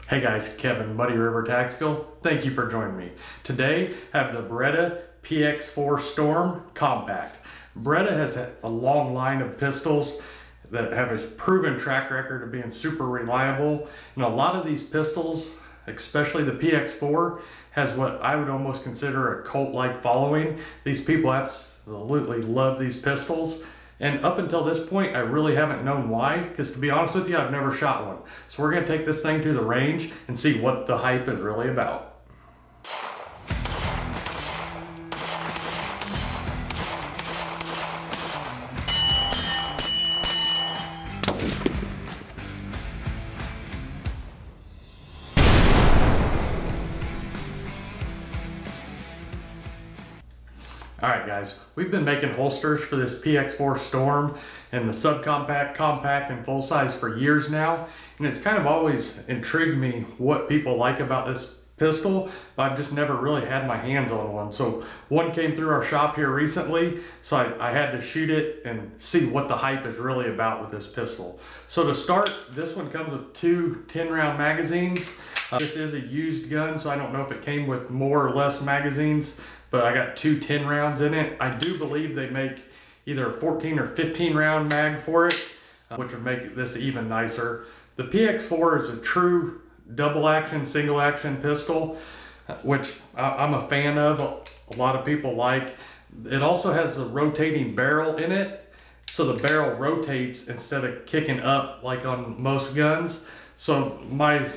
Hey guys, Kevin, Muddy River Tactical. Thank you for joining me. Today, I have the Beretta PX4 Storm Compact. Beretta has a long line of pistols that have a proven track record of being super reliable. And a lot of these pistols, especially the PX4, has what I would almost consider a cult-like following. These people absolutely love these pistols. And up until this point, I really haven't known why, because to be honest with you, I've never shot one. So we're gonna take this thing to the range and see what the hype is really about. Alright guys, we've been making holsters for this PX4 Storm and the subcompact, compact, and full size for years now. And it's kind of always intrigued me what people like about this pistol, but I've just never really had my hands on one. So one came through our shop here recently, so I had to shoot it and see what the hype is really about with this pistol. So to start, this one comes with two 10-round magazines. This is a used gun, so I don't know if it came with more or less magazines, but I got two 10 rounds in it. I do believe they make either a 14 or 15 round mag for it, which would make this even nicer. The PX4 is a true double action, single action pistol, which I'm a fan of. A lot of people like. It also has a rotating barrel in it, so the barrel rotates instead of kicking up like on most guns. So my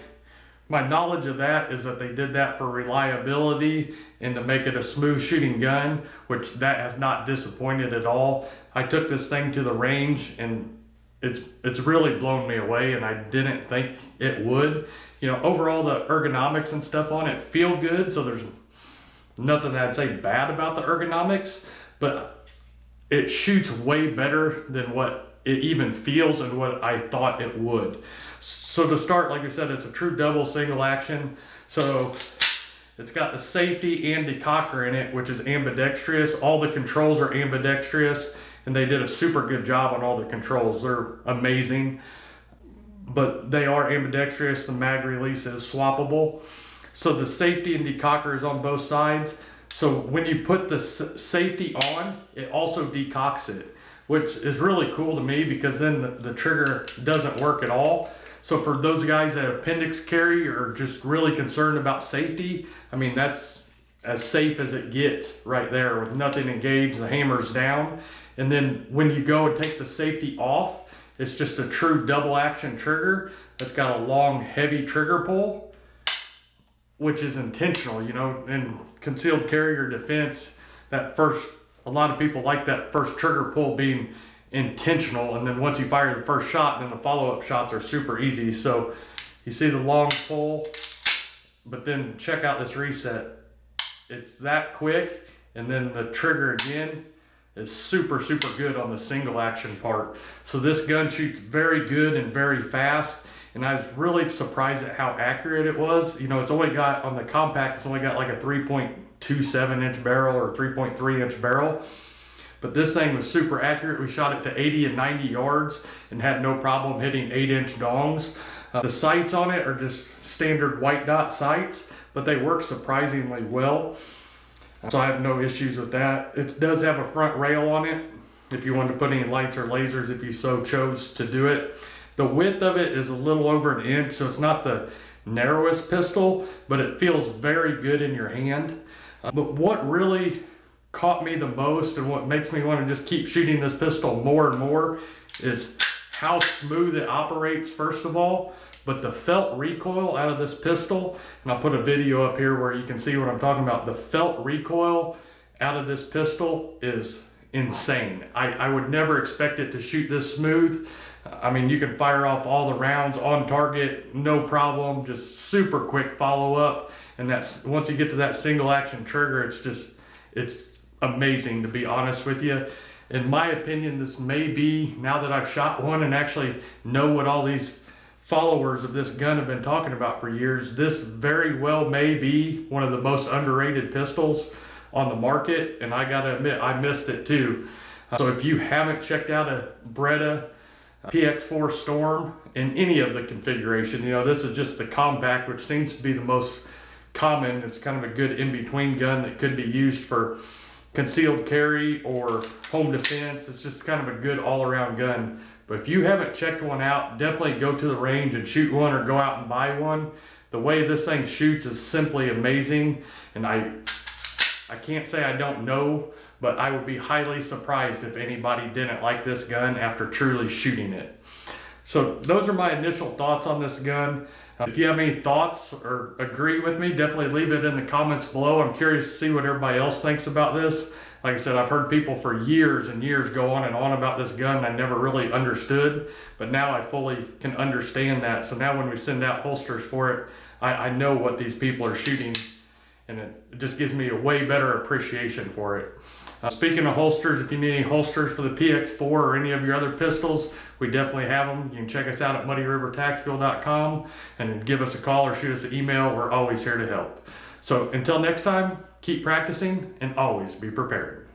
knowledge of that is that they did that for reliability and to make it a smooth shooting gun, which that has not disappointed at all. I took this thing to the range and it's really blown me away, and I didn't think it would. You know, overall the ergonomics and stuff on it feel good, so there's nothing that I'd say bad about the ergonomics, but it shoots way better than what it even feels and what I thought it would. So to start, like I said, it's a true double single action. So it's got the safety and decocker in it, which is ambidextrous. All the controls are ambidextrous, and they did a super good job on all the controls. They're amazing, but they are ambidextrous. The mag release is swappable. So the safety and decocker is on both sides. So when you put the safety on, it also decocks it, which is really cool to me, because then the trigger doesn't work at all. So for those guys that appendix carry or just really concerned about safety, I mean, that's as safe as it gets right there with nothing engaged, the hammer's down. And then when you go and take the safety off, it's just a true double action trigger that's got a long, heavy trigger pull, which is intentional. You know, in concealed carry or defense, a lot of people like that first trigger pull being intentional, and then once you fire the first shot, then the follow-up shots are super easy. So you see the long pull, but then check out this reset. It's that quick, and then the trigger again is super good on the single action part. So this gun shoots very good and very fast, and I was really surprised at how accurate it was. You know, it's only got, on the compact, it's only got like a 3.27 inch barrel or 3.3 inch barrel. But this thing was super accurate. We shot it to 80 and 90 yards and had no problem hitting 8-inch dongs. The sights on it are just standard white dot sights, but they work surprisingly well. So I have no issues with that. It does have a front rail on it if you want to put any lights or lasers, if you so chose to do it. The width of it is a little over 1 inch, so it's not the narrowest pistol, but it feels very good in your hand. But what really caught me the most, and what makes me want to just keep shooting this pistol more and more, is how smooth it operates, first of all, but the felt recoil out of this pistol, and I'll put a video up here where you can see what I'm talking about. The felt recoil out of this pistol is insane. I would never expect it to shoot this smooth. I mean, you can fire off all the rounds on target, no problem, just super quick follow up. And that's, once you get to that single action trigger, it's amazing, to be honest with you. In my opinion, this may be, now that I've shot one and actually know what all these followers of this gun have been talking about for years, this very well may be one of the most underrated pistols on the market. And I gotta admit, I missed it too. So if you haven't checked out a Beretta PX4 Storm in any of the configuration. You know, this is just the compact, which seems to be the most common. It's kind of a good in-between gun that could be used for concealed carry or home defense. It's just kind of a good all-around gun. But if you haven't checked one out, definitely go to the range and shoot one, or go out and buy one. The way this thing shoots is simply amazing, and I can't say I don't know, but I would be highly surprised if anybody didn't like this gun after truly shooting it. So those are my initial thoughts on this gun. If you have any thoughts or agree with me, definitely leave it in the comments below. I'm curious to see what everybody else thinks about this. Like I said, I've heard people for years and years go on and on about this gun. I never really understood, but now I fully can understand that. So now when we send out holsters for it, I know what these people are shooting, and it just gives me a way better appreciation for it. Speaking of holsters, if you need any holsters for the PX4 or any of your other pistols, we definitely have them. You can check us out at muddyrivertactical.com and give us a call or shoot us an email. We're always here to help. So until next time, keep practicing and always be prepared.